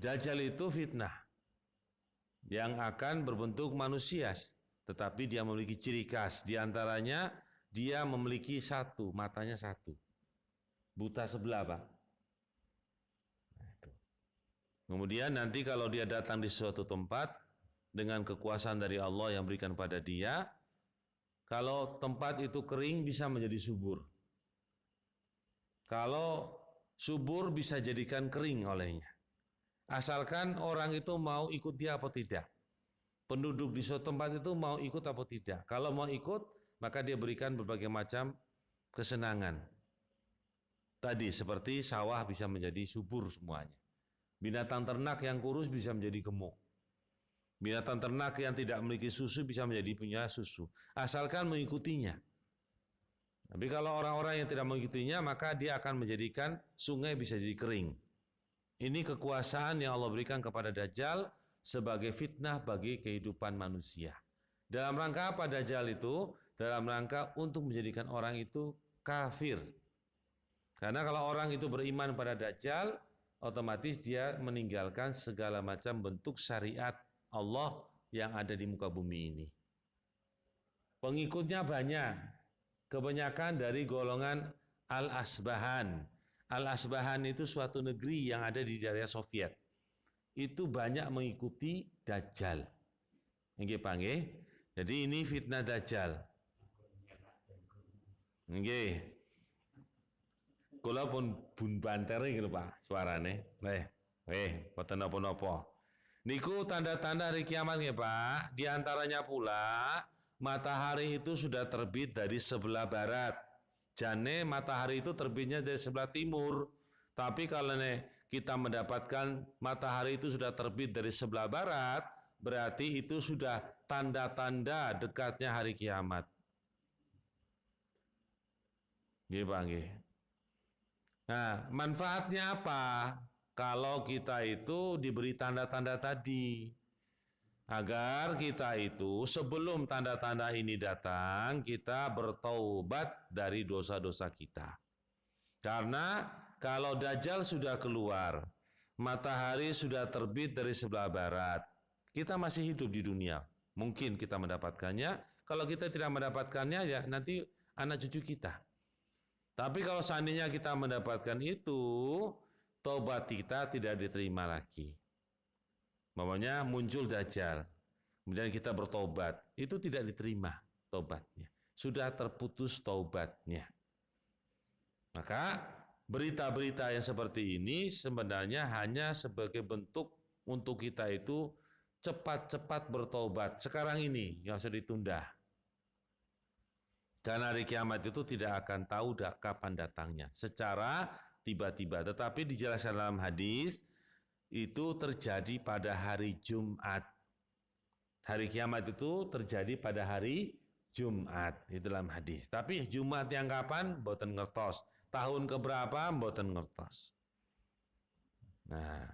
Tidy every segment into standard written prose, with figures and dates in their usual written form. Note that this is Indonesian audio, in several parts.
Dajjal itu fitnah yang akan berbentuk manusia, tetapi dia memiliki ciri khas. Di antaranya dia memiliki satu, matanya satu, buta sebelah, Pak. Nah, itu. Kemudian nanti kalau dia datang di suatu tempat dengan kekuasaan dari Allah yang berikan pada dia, kalau tempat itu kering bisa menjadi subur. Kalau subur bisa jadikan kering olehnya. Asalkan orang itu mau ikut dia atau tidak. Penduduk di suatu tempat itu mau ikut atau tidak. Kalau mau ikut, maka dia berikan berbagai macam kesenangan. Tadi seperti sawah bisa menjadi subur semuanya. Binatang ternak yang kurus bisa menjadi gemuk. Binatang ternak yang tidak memiliki susu bisa menjadi punya susu. Asalkan mengikutinya. Tapi kalau orang-orang yang tidak mengikutinya, maka dia akan menjadikan sungai bisa jadi kering. Ini kekuasaan yang Allah berikan kepada Dajjal sebagai fitnah bagi kehidupan manusia. Dalam rangka apa Dajjal itu? Dalam rangka untuk menjadikan orang itu kafir. Karena kalau orang itu beriman pada Dajjal, otomatis dia meninggalkan segala macam bentuk syariat Allah yang ada di muka bumi ini. Pengikutnya banyak. Kebanyakan dari golongan Al-Asbahan. Al-Asbahan itu suatu negeri yang ada di daerah Soviet. Itu banyak mengikuti Dajjal. Nggih, panggih. Jadi ini fitnah Dajjal. Nggih. Kula pun bun banteri gitu Pak suarane. Boten napa-napa. Niku tanda-tanda hari kiamat nggih Pak. Di antaranya pula matahari itu sudah terbit dari sebelah barat. Jane matahari itu terbitnya dari sebelah timur. Tapi kalau kita mendapatkan matahari itu sudah terbit dari sebelah barat, berarti itu sudah tanda-tanda dekatnya hari kiamat. Nggih, Pak, nggih. Nah, manfaatnya apa? Kalau kita itu diberi tanda-tanda tadi. Agar kita itu sebelum tanda-tanda ini datang, kita bertaubat dari dosa-dosa kita. Karena kalau Dajjal sudah keluar, matahari sudah terbit dari sebelah barat, kita masih hidup di dunia. Mungkin kita mendapatkannya, kalau kita tidak mendapatkannya ya nanti anak cucu kita. Tapi kalau seandainya kita mendapatkan itu, taubat kita tidak diterima lagi. Mamanya muncul Dajjal, kemudian kita bertobat, itu tidak diterima taubatnya, sudah terputus taubatnya. Maka berita-berita yang seperti ini sebenarnya hanya sebagai bentuk untuk kita itu cepat-cepat bertobat. Sekarang ini yang sudah ditunda. Karena hari kiamat itu tidak akan tahu kapan datangnya, secara tiba-tiba. Tetapi dijelaskan dalam hadis, itu terjadi pada hari Jumat. Hari kiamat itu terjadi pada hari Jumat di dalam hadis. Tapi Jumat yang kapan? Mboten ngertos. Tahun keberapa? Mboten ngertos. Nah,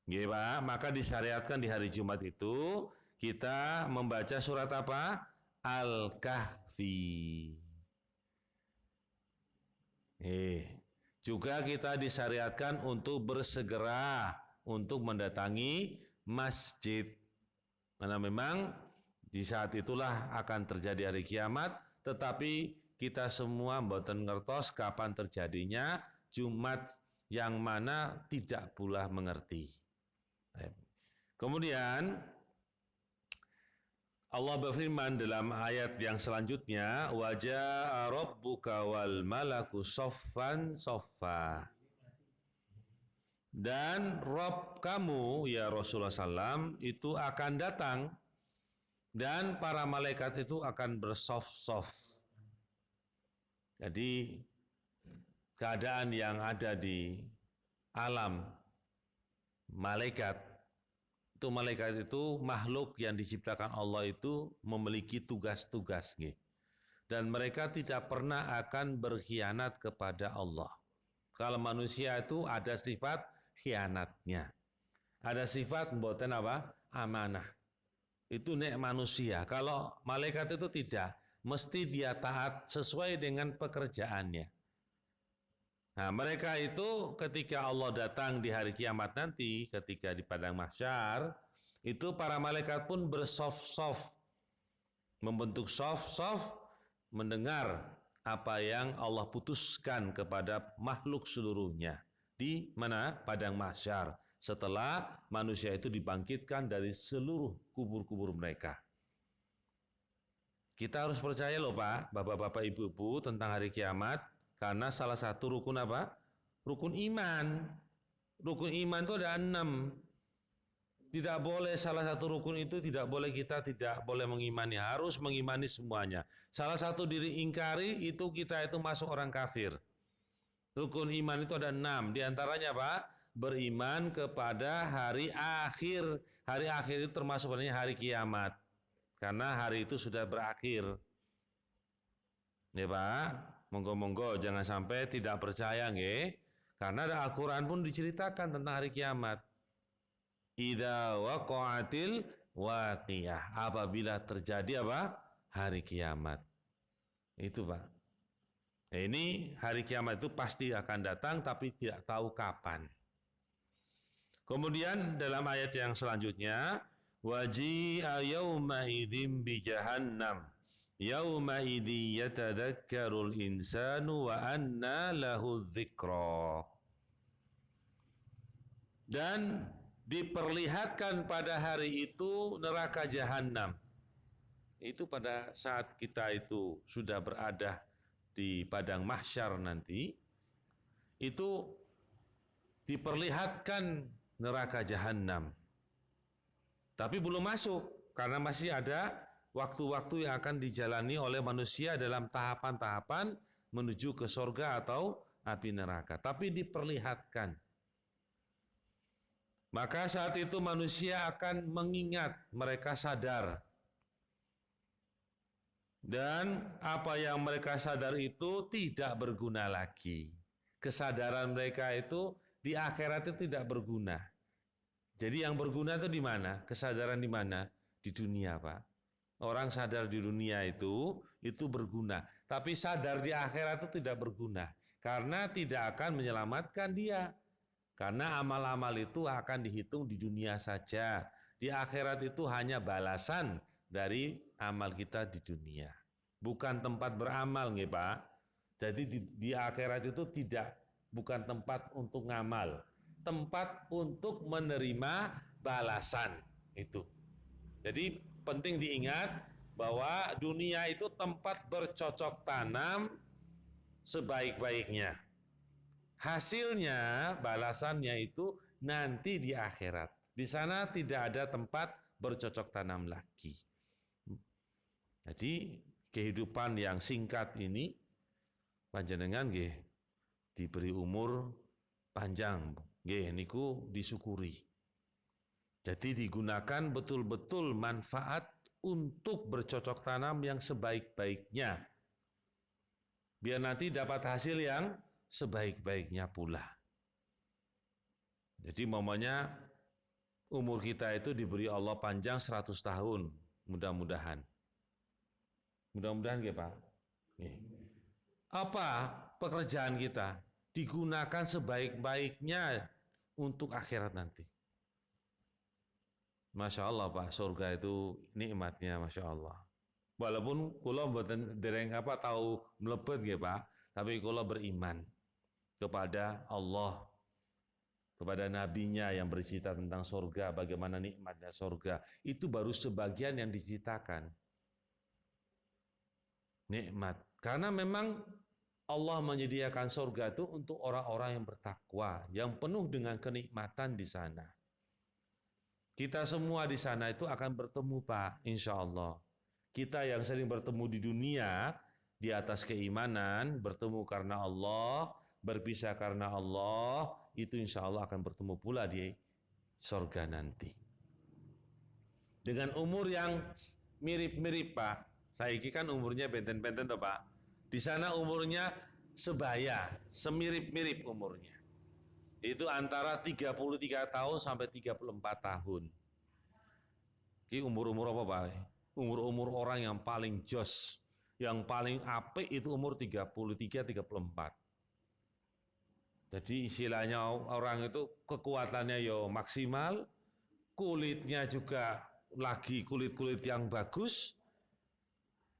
nggih Pak, maka disyariatkan di hari Jumat itu kita membaca surat apa? Al-Kahfi. Juga kita disyariatkan untuk bersegera untuk mendatangi masjid. Karena memang di saat itulah akan terjadi hari kiamat, tetapi kita semua mboten ngertos kapan terjadinya Jumat yang mana tidak pula mengerti. Kemudian Allah berfirman dalam ayat yang selanjutnya, wa jaa rabbuka wal malaku soffan soffa. Dan Rob kamu ya Rasulullah SAW itu akan datang dan para malaikat itu akan bersof-sof. Jadi keadaan yang ada di alam malaikat itu makhluk yang diciptakan Allah itu memiliki tugas-tugas dan mereka tidak pernah akan berkhianat kepada Allah. Kalau manusia itu ada sifat khianatnya. Ada sifat mboten apa? Amanah. Itu nek manusia. Kalau malaikat itu tidak, mesti dia taat sesuai dengan pekerjaannya. Nah, mereka itu ketika Allah datang di hari kiamat nanti, ketika di padang mahsyar, itu para malaikat pun bersof-sof, membentuk sof-sof, mendengar apa yang Allah putuskan kepada makhluk seluruhnya di mana padang mahsyar setelah manusia itu dibangkitkan dari seluruh kubur-kubur mereka. Kita harus percaya loh Pak, Bapak-bapak, Ibu-ibu tentang hari kiamat, karena salah satu rukun apa? Rukun iman. Rukun iman itu ada 6. Tidak boleh salah satu rukun itu tidak boleh kita tidak boleh mengimani, harus mengimani semuanya. Salah satu diri ingkari itu kita itu masuk orang kafir. Rukun iman itu ada 6, di antaranya Pak, beriman kepada hari akhir. Hari akhir itu termasuk hari kiamat. Karena hari itu sudah berakhir. Ya Pak, monggo-monggo jangan sampai tidak percaya nggih. Karena ada Al-Qur'an pun diceritakan tentang hari kiamat. Idza waqa'atil waqiyah, apabila terjadi apa? Hari kiamat. Itu Pak. Nah, ini hari kiamat itu pasti akan datang tapi tidak tahu kapan. Kemudian dalam ayat yang selanjutnya, waji'a yawma idzin bi jahannam yauma idzi yatadzakkarul insanu wa anna lahu dzikra. Dan diperlihatkan pada hari itu neraka jahanam. Itu pada saat kita itu sudah berada di padang mahsyar nanti, itu diperlihatkan neraka jahanam. Tapi belum masuk karena masih ada waktu-waktu yang akan dijalani oleh manusia dalam tahapan-tahapan menuju ke surga atau api neraka. Tapi diperlihatkan. Maka saat itu manusia akan mengingat, mereka sadar. Dan apa yang mereka sadar itu tidak berguna lagi. Kesadaran mereka itu di akhirat itu tidak berguna. Jadi yang berguna itu di mana? Kesadaran di mana? Di dunia, Pak. Orang sadar di dunia itu berguna. Tapi sadar di akhirat itu tidak berguna. Karena tidak akan menyelamatkan dia. Karena amal-amal itu akan dihitung di dunia saja. Di akhirat itu hanya balasan dari amal kita di dunia. Bukan tempat beramal, nggih Pak. Jadi di akhirat itu bukan tempat untuk ngamal. Tempat untuk menerima balasan itu. Jadi penting diingat bahwa dunia itu tempat bercocok tanam sebaik-baiknya. Hasilnya, balasannya itu nanti di akhirat. Di sana tidak ada tempat bercocok tanam lagi. Jadi kehidupan yang singkat ini, panjenengan nggih diberi umur panjang, nggih niku disyukuri. Jadi digunakan betul-betul manfaat untuk bercocok tanam yang sebaik-baiknya. Biar nanti dapat hasil yang sebaik-baiknya pula. Jadi momennya umur kita itu diberi Allah panjang 100 tahun, mudah-mudahan. Mudah-mudahan ya Pak. Apa pekerjaan kita? Digunakan sebaik-baiknya untuk akhirat nanti. Masya Allah Pak, surga itu nikmatnya Masya Allah. Walaupun kula mboten dereng tahu mlebet nggih Pak, tapi kula beriman kepada Allah, kepada nabinya yang bercerita tentang surga, bagaimana nikmatnya surga. Itu baru sebagian yang diceritakan. Nikmat. Karena memang Allah menyediakan surga itu untuk orang-orang yang bertakwa, yang penuh dengan kenikmatan di sana. Kita semua di sana itu akan bertemu Pak, insya Allah. Kita yang sering bertemu di dunia, di atas keimanan, bertemu karena Allah, berpisah karena Allah, itu insya Allah akan bertemu pula di surga nanti. Dengan umur yang mirip-mirip Pak, saya ini kan umurnya benten-benten toh Pak. Di sana umurnya sebaya, semirip-mirip umurnya. Itu antara 33 tahun sampai 34 tahun. Ini umur-umur apa Pak? Umur-umur orang yang paling jos, yang paling apik itu umur 33-34. Jadi istilahnya orang itu kekuatannya yo maksimal, kulitnya juga lagi kulit-kulit yang bagus,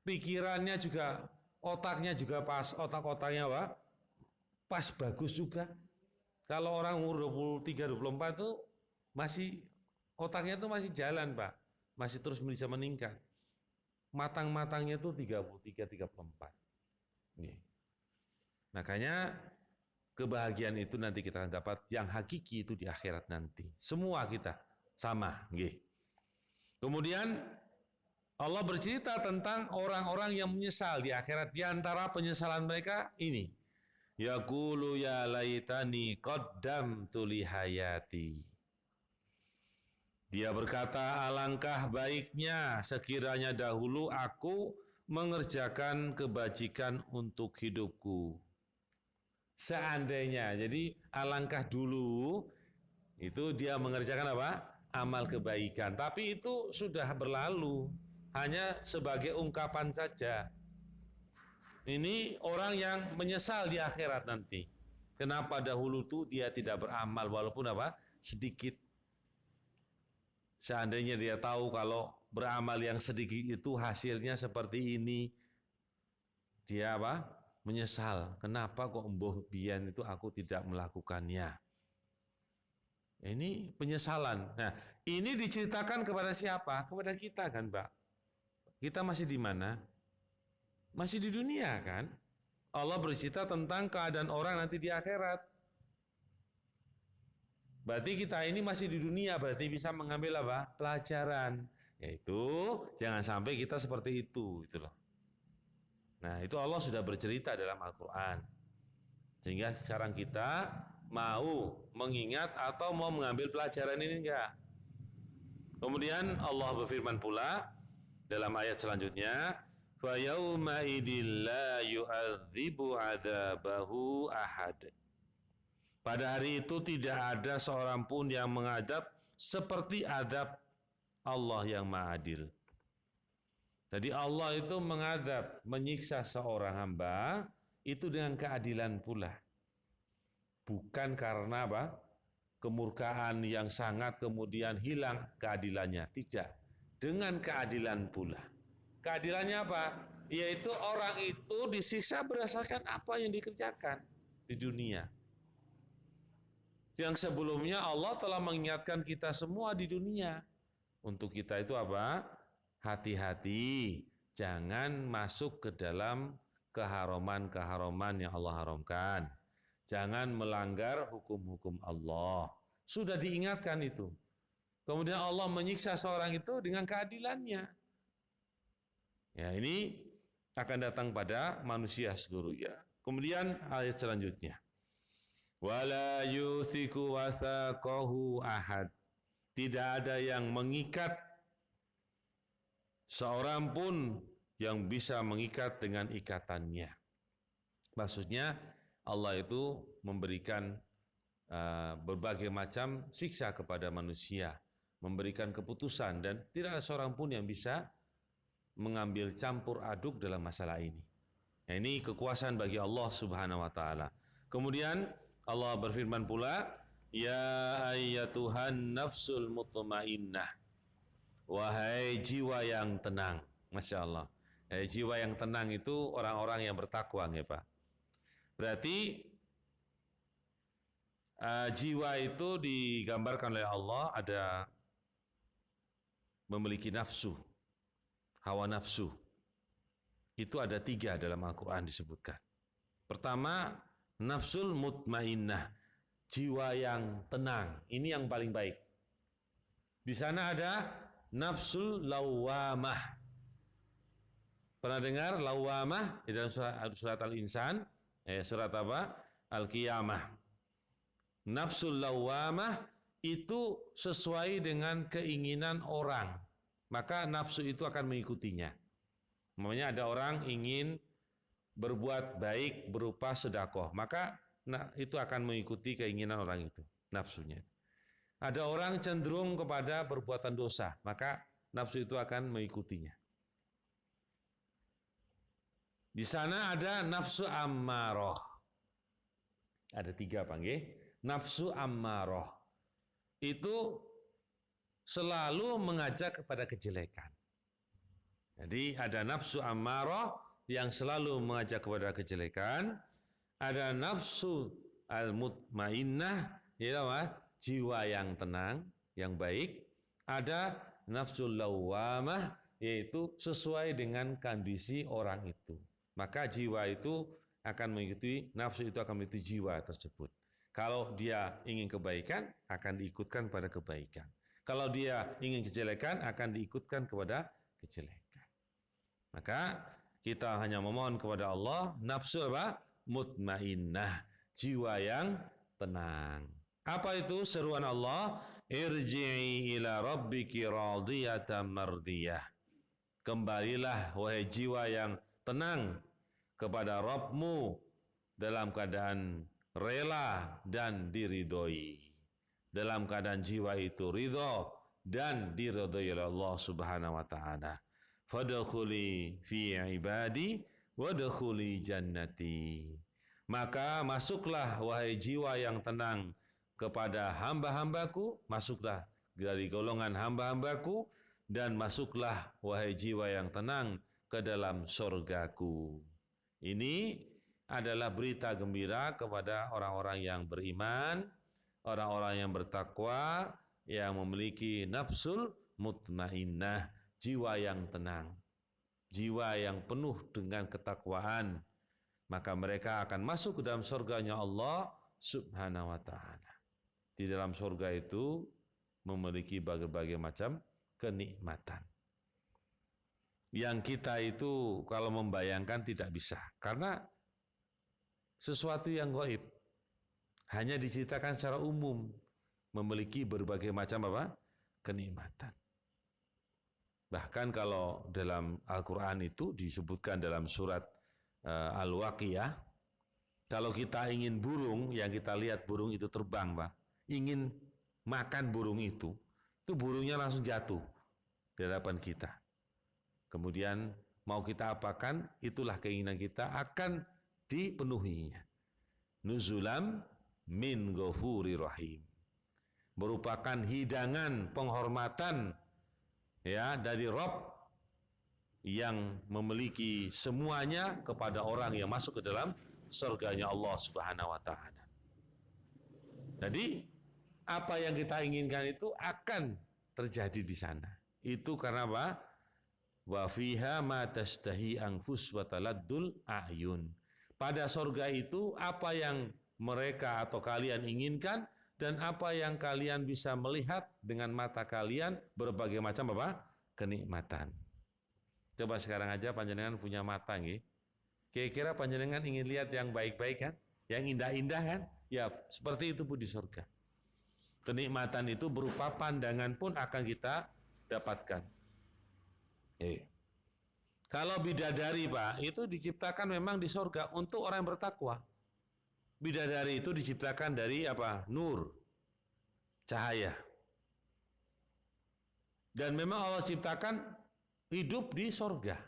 pikirannya juga, otaknya juga pas, otak-otaknya pas bagus juga. Kalau orang umur 23, 24 itu masih otaknya itu masih jalan, Pak. Masih terus bisa meningkat. Matang-matangnya itu 33, 34. Nih. Makanya kebahagiaan itu nanti kita akan dapat yang hakiki itu di akhirat nanti. Semua kita sama, nggih. Kemudian Allah bercerita tentang orang-orang yang menyesal di akhirat. Di antara penyesalan mereka ini, yaqulu ya laitani qaddamtu li hayati. Dia berkata, alangkah baiknya sekiranya dahulu aku mengerjakan kebajikan untuk hidupku. Seandainya, jadi alangkah dulu itu dia mengerjakan apa? Amal kebaikan. Tapi itu sudah berlalu, hanya sebagai ungkapan saja. Ini orang yang menyesal di akhirat nanti. Kenapa dahulu tuh dia tidak beramal walaupun apa? Sedikit. Seandainya dia tahu kalau beramal yang sedikit itu hasilnya seperti ini, dia apa? Menyesal. Kenapa kok mbuh biyen itu aku tidak melakukannya? Ini penyesalan. Nah, ini diceritakan kepada siapa? Kepada kita kan, Pak? Kita masih di mana? Masih di dunia kan? Allah bercerita tentang keadaan orang nanti di akhirat. Berarti kita ini masih di dunia, berarti bisa mengambil apa? Pelajaran. Yaitu jangan sampai kita seperti itu, gitu loh. Nah, itu Allah sudah bercerita dalam Al-Quran. Sehingga sekarang kita mau mengingat atau mau mengambil pelajaran ini enggak. Kemudian Allah berfirman pula dalam ayat selanjutnya, fa yauma idil la yu'adzibu 'adzabahu ahad. Pada hari itu tidak ada seorang pun yang mengadab seperti adab Allah yang Maha Adil. Jadi Allah itu mengadab, menyiksa seorang hamba itu dengan keadilan pula. Bukan karena apa? Kemurkaan yang sangat kemudian hilang keadilannya. Tidak. Dengan keadilan pula. Keadilannya apa? Yaitu orang itu disiksa berdasarkan apa yang dikerjakan di dunia. Yang sebelumnya Allah telah mengingatkan kita semua di dunia. Untuk kita itu apa? Hati-hati, jangan masuk ke dalam keharuman-keharuman yang Allah haramkan. Jangan melanggar hukum-hukum Allah. Sudah diingatkan itu. Kemudian Allah menyiksa seorang itu dengan keadilannya. Ya, ini akan datang pada manusia seluruhnya. Kemudian ayat selanjutnya. Wala yuthiku wathaqahu ahad. Tidak ada yang mengikat seorang pun yang bisa mengikat dengan ikatannya. Maksudnya Allah itu memberikan berbagai macam siksa kepada manusia, memberikan keputusan dan tidak ada seorang pun yang bisa mengambil campur aduk dalam masalah ini. Nah, ini kekuasaan bagi Allah Subhanahu wa taala. Kemudian Allah berfirman pula, ya ayyatuhan nafsul mutmainnah. Wahai jiwa yang tenang. Masya Allah. Jiwa yang tenang itu orang-orang yang bertakwa ya Pak. Berarti jiwa itu digambarkan oleh Allah ada memiliki nafsu, hawa nafsu. Itu ada 3 dalam Al-Quran disebutkan. Pertama, nafsul mutmainnah, jiwa yang tenang. Ini yang paling baik. Di sana ada nafsul lawamah. Pernah dengar lawamah di dalam surat Al-Insan? Surat apa? Al-Qiyamah. Nafsul lawamah itu sesuai dengan keinginan orang. Maka nafsu itu akan mengikutinya. Namanya ada orang ingin berbuat baik berupa sedekah, maka itu akan mengikuti keinginan orang itu, nafsunya. Ada orang cenderung kepada perbuatan dosa, maka nafsu itu akan mengikutinya. Di sana ada nafsu ammarah. Ada 3 panggih. Nafsu ammaroh itu selalu mengajak kepada kejelekan. Jadi ada nafsu ammaroh yang selalu mengajak kepada kejelekan. Ada nafsu al-mutmainnah, yaitu jiwa yang tenang, yang baik. Ada nafsu lawamah, yaitu sesuai dengan kondisi orang itu. Maka jiwa itu akan mengikuti, nafsu itu akan mengikuti jiwa tersebut. Kalau dia ingin kebaikan, akan diikutkan pada kebaikan. Kalau dia ingin kejelekan, akan diikutkan kepada kejelekan. Maka kita hanya memohon kepada Allah, nafsu apa? Mutmainnah, jiwa yang tenang. Apa itu seruan Allah? Irji'i ila rabbiki radiyatan mardiyah. Kembalilah wahai jiwa yang tenang kepada Rabbmu dalam keadaan rela dan diridhoi. Dalam keadaan jiwa itu ridho dan diridhoi oleh Allah Subhanahu wa taala. Fadkhuli fi ibadi wadkhuli jannati. Maka masuklah wahai jiwa yang tenang kepada hamba-hambaku, masuklah dari golongan hamba-hambaku, dan masuklah wahai jiwa yang tenang ke dalam surgaku. Ini adalah berita gembira kepada orang-orang yang beriman, orang-orang yang bertakwa, yang memiliki nafsul mutmainnah, jiwa yang tenang, jiwa yang penuh dengan ketakwaan. Maka mereka akan masuk ke dalam surganya Allah Subhanahu wa ta'ala. Di dalam surga itu memiliki berbagai macam kenikmatan. Yang kita itu kalau membayangkan tidak bisa, karena sesuatu yang gaib hanya diceritakan secara umum, memiliki berbagai macam kenikmatan. Bahkan kalau dalam Al-Quran itu disebutkan dalam surat Al-Waqiah, kalau kita ingin burung, yang kita lihat burung itu terbang, Pak, ingin makan burung itu burungnya langsung jatuh di hadapan kita. Kemudian mau kita apakan, itulah keinginan kita akan dipenuhinya. Nuzulam min ghafurir rahim. Merupakan hidangan penghormatan ya dari Rabb yang memiliki semuanya kepada orang yang masuk ke dalam surganya Allah Subhanahu wa taala. Jadi apa yang kita inginkan itu akan terjadi di sana. Itu karena apa? Wa fiha ma tastahi anfus wa taladdul a'yun. Pada surga itu apa yang mereka atau kalian inginkan dan apa yang kalian bisa melihat dengan mata kalian, berbagai macam kenikmatan. Coba sekarang aja panjenengan punya mata nggih. Kira-kira panjenengan ingin lihat yang baik-baik kan? Yang indah-indah kan? Ya, seperti itu pun di surga. Kenikmatan itu berupa pandangan pun akan kita dapatkan. Kalau bidadari, Pak, itu diciptakan memang di surga untuk orang yang bertakwa. Bidadari itu diciptakan dari apa? Nur, cahaya. Dan memang Allah ciptakan hidup di surga.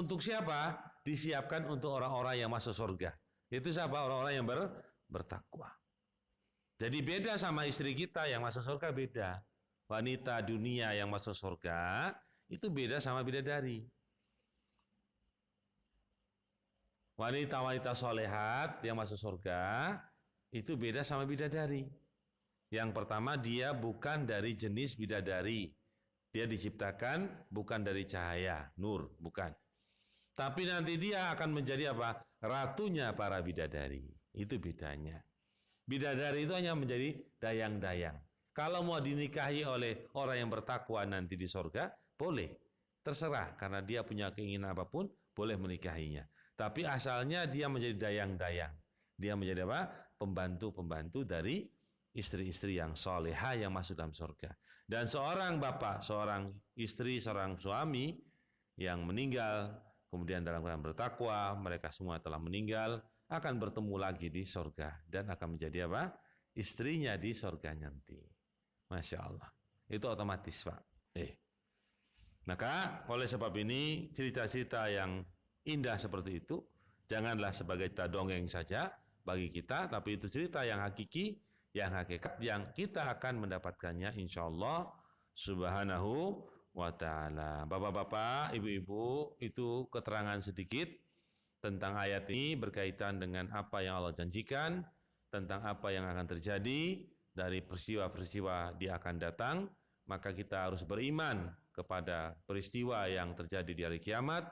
Untuk siapa? Disiapkan untuk orang-orang yang masuk surga. Itu siapa? Orang-orang yang bertakwa. Jadi beda sama istri kita yang masuk surga, beda. Wanita dunia yang masuk surga itu beda sama bidadari. Wanita-wanita solehat yang masuk surga itu beda sama bidadari. Yang pertama, dia bukan dari jenis bidadari. Dia diciptakan bukan dari cahaya, nur, bukan. Tapi nanti dia akan menjadi apa? Ratunya para bidadari. Itu bedanya. Bidadari itu hanya menjadi dayang-dayang. Kalau mau dinikahi oleh orang yang bertakwa nanti di surga, boleh. Terserah, karena dia punya keinginan apapun, boleh menikahinya. Tapi asalnya dia menjadi dayang-dayang. Dia menjadi apa? Pembantu-pembantu dari istri-istri yang solehah yang masuk dalam surga. Dan seorang bapak, seorang istri, seorang suami yang meninggal, kemudian dalam keadaan bertakwa, mereka semua telah meninggal, akan bertemu lagi di surga dan akan menjadi apa? Istrinya di surga nanti. Masya Allah. Itu otomatis, Pak. Maka oleh sebab ini cerita-cerita yang indah seperti itu janganlah sebagai cerita dongeng saja, bagi kita, tapi itu cerita yang hakiki, yang hakikat, yang kita akan mendapatkannya insyaallah subhanahu wa ta'ala. Bapak-bapak, ibu-ibu, itu keterangan sedikit tentang ayat ini berkaitan dengan apa yang Allah janjikan, tentang apa yang akan terjadi dari peristiwa-peristiwa dia akan datang. Maka kita harus beriman kepada peristiwa yang terjadi di hari kiamat.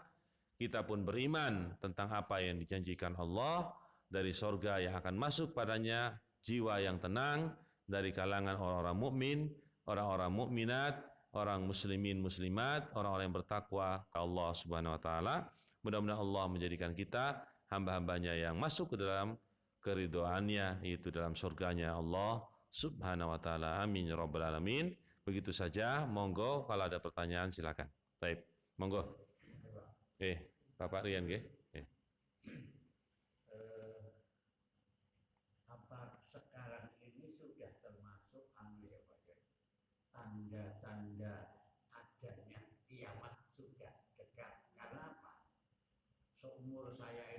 Kita pun beriman tentang apa yang dijanjikan Allah dari sorga yang akan masuk padanya, jiwa yang tenang dari kalangan orang-orang mukmin, orang-orang mukminat, orang muslimin muslimat, orang-orang yang bertakwa ke Allah Subhanahu wa taala. Mudah-mudahan Allah menjadikan kita hamba-hambanya yang masuk ke dalam keridhoannya, yaitu dalam surganya Allah Subhanahu wa taala. Amin ya rabbal alamin. Begitu saja, monggo kalau ada pertanyaan silakan. Baik, monggo. Bapak Rian nggih. Apa sekarang ini sudah termasuk tanda-tanda adanya kiamat sudah dekat? Karena apa? Seumur saya